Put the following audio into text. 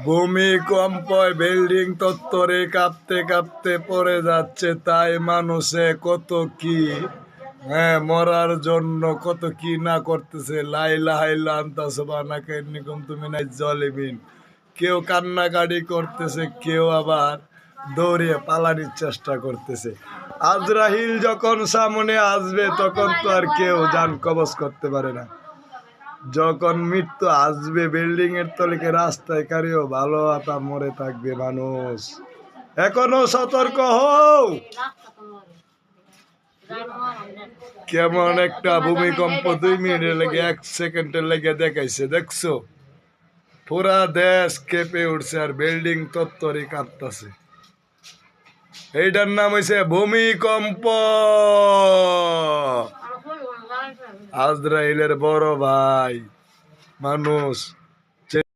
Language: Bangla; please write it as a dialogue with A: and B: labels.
A: ভূমিকম্প বিল্ডিং তত্ত্বরে কাঁপতে কাঁপতে পড়ে যাচ্ছে, তাই মানুষে কত কি মরার জন্য কত কি না করতেছে। লাইলা হাইলা আন্তা সুবহানাকা ইন্নী কুনতু মিনাজ জালিমিন। কেউ কান্নাকাটি করতেছে, কেউ আবার দৌড়িয়ে পালানোর চেষ্টা করতেছে। আজরাইল যখন সামনে আসবে তখন তো আর কেউ জান কবজ করতে পারে না। যখন মৃত্যু আসবে বিল্ডিং এর তলিকে রাস্তায় কারিও ভালো আতা মরে থাকবে মানুষ। এখনো সতর্ক হও। কেমন একটা ভূমিকম্প 2 মিনিটের লেগে 1 সেকেন্ডের লেগে দেখাইছে, দেখছো? পুরা দেশ কেঁপে উঠছে আর বিল্ডিং তত্ত্বরে কাঁপতাছে। এইটার নাম হইছে ভূমিকম্প। আজরাইলের বড় ভাই মানুষ।